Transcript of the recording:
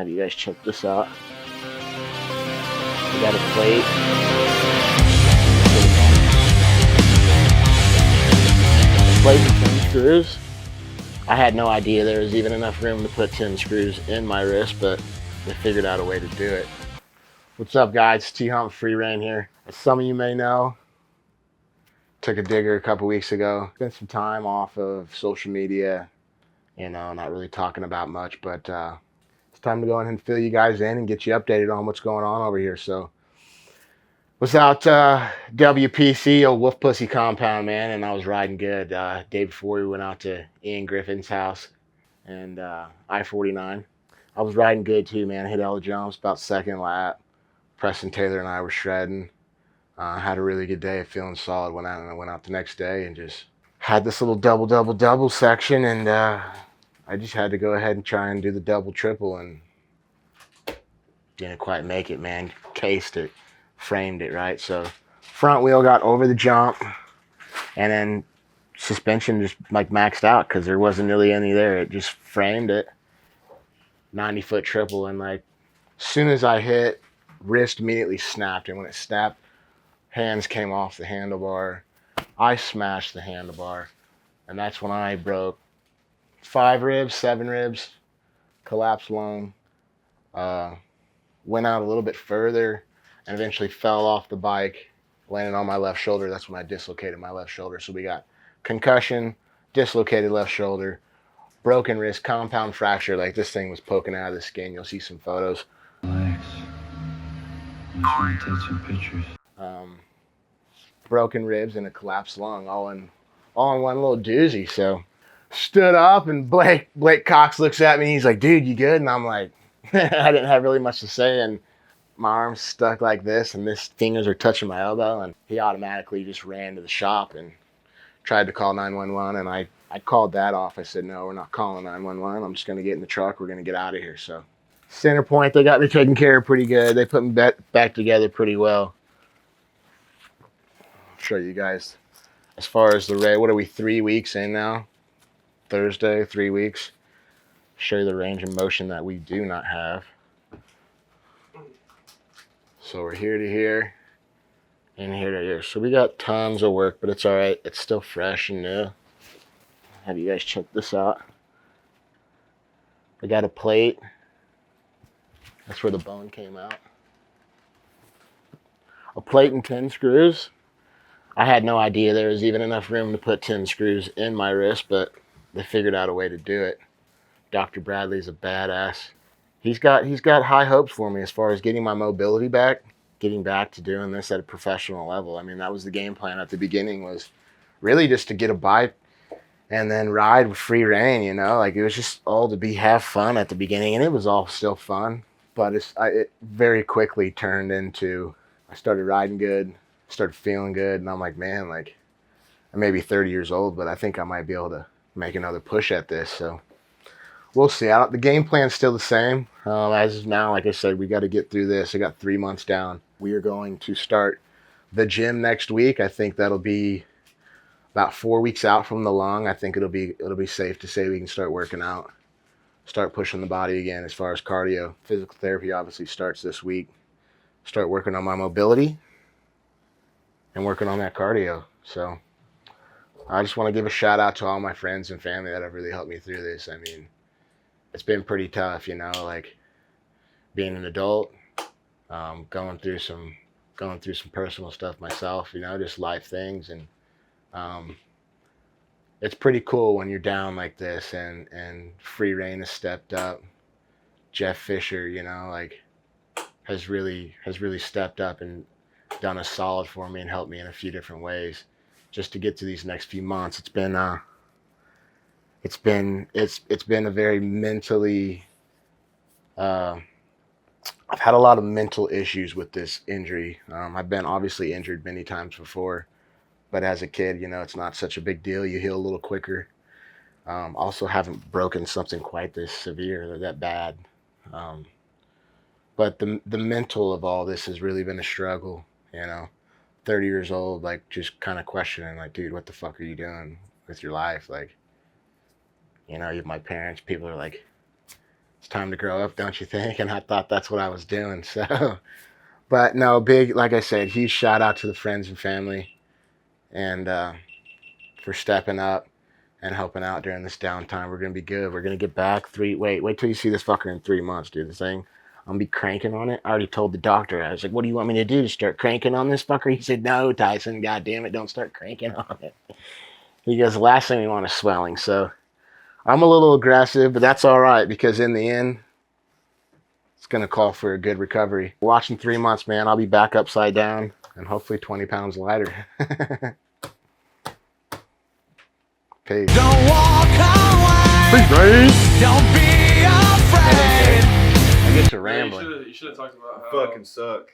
Have you guys checked this out? We got a plate. Plate and 10 screws. I had no idea there was even enough room to put 10 screws in my wrist, but they figured out a way to do it. What's up, guys? Tyeson Humphrey, Rein here. As some of you may know, took a digger a couple weeks ago. Spent some time off of social media, not really talking about much, but it's time to go ahead and fill you guys in and get you updated on what's going on over here. So, was out WPC, old Wolf Pussy Compound, man, and I was riding good. Day before we went out to Ian Griffin's house and I-49. I was riding good too, man. I hit all the jumps, about second lap. Preston Taylor and I were shredding. Had a really good day, feeling solid. Went out the next day and just had this little double section, and I just had to go ahead and try and do the double triple, and didn't quite make it, man. Cased it, framed it, right? So front wheel got over the jump, and then suspension just like maxed out because there wasn't really any there. It just framed it. 90-foot triple, and like as soon as I hit, wrist immediately snapped, and when it snapped, hands came off the handlebar. I smashed the handlebar, and that's when I broke 5 ribs, 7 ribs, collapsed lung, went out a little bit further, and eventually fell off the bike, landed on my left shoulder. That's when I dislocated my left shoulder. So we got concussion, dislocated left shoulder, broken wrist, compound fracture. Like, this thing was poking out of the skin. You'll see some photos. Relax. I'm just gonna take some pictures. Broken ribs and a collapsed lung, all in one little doozy. So stood up, and Blake Cox looks at me. He's like, "Dude, you good?" And I'm like, I didn't have really much to say, and my arm's stuck like this, and his fingers are touching my elbow, and he automatically just ran to the shop and tried to call 911, and I called that off. I said, "No, we're not calling 911. I'm just going to get in the truck. We're going to get out of here." So center point, they got me taken care of pretty good. They put me back together pretty well. I'll show you guys as far as the race. What are we, 3 weeks in now? Thursday, 3 weeks. Show you the range of motion that we do not have. So we're here to here and here to here. So we got tons of work, but it's all right. It's still fresh and new. Have you guys checked this out? I got a plate. That's where the bone came out. A plate and 10 screws. I had no idea there was even enough room to put 10 screws in my wrist, but they figured out a way to do it. Dr. Bradley's a badass. He's got high hopes for me as far as getting my mobility back, getting back to doing this at a professional level. I mean, that was the game plan at the beginning, was really just to get a bike and then ride with free rein, like it was just all to have fun at the beginning, and it was all still fun, but it very quickly turned into, I started riding good, started feeling good, and I'm like, man, like I may be 30 years old, but I think I might be able to make another push at this. So we'll see. The game plan's still the same. As of now, like I said, we got to get through this. I got 3 months down. We are going to start the gym next week. I think that'll be about 4 weeks out from the lung. I think it'll be safe to say we can start working out, start pushing the body again as far as cardio. Physical therapy obviously starts this week. Start working on my mobility and working on that cardio. So I just want to give a shout out to all my friends and family that have really helped me through this. I mean, it's been pretty tough, like being an adult, going through some personal stuff myself, just life things. And it's pretty cool when you're down like this, and Free Rein has stepped up. Jeff Fisher, like has really stepped up and done a solid for me and helped me in a few different ways just to get to these next few months. It's been a very mentally, I've had a lot of mental issues with this injury. I've been obviously injured many times before, but as a kid, it's not such a big deal. You heal a little quicker. Also haven't broken something quite this severe or that bad. But the mental of all this has really been a struggle, 30 years old, like just kind of questioning, like, dude, what the fuck are you doing with your life? Like, you have my parents, people are like, It's time to grow up, don't you think? And I thought that's what I was doing. So, but no, big, like I said, huge shout out to the friends and family and for stepping up and helping out during this downtime. We're going to be good. We're going to get back wait till you see this fucker in 3 months, dude. This thing, I'm going to be cranking on it. I already told the doctor. I was like, what do you want me to do? To start cranking on this fucker? He said, no, Tyson, God damn it, don't start cranking on it. He goes, the last thing we want is swelling. So I'm a little aggressive, but that's all right because in the end, it's going to call for a good recovery. Watching 3 months, man. I'll be back upside down and hopefully 20 pounds lighter. Peace. Don't walk away. Peace, Rein. Don't be afraid. I get to Yeah, rambling. you should have talked about how Fucking suck.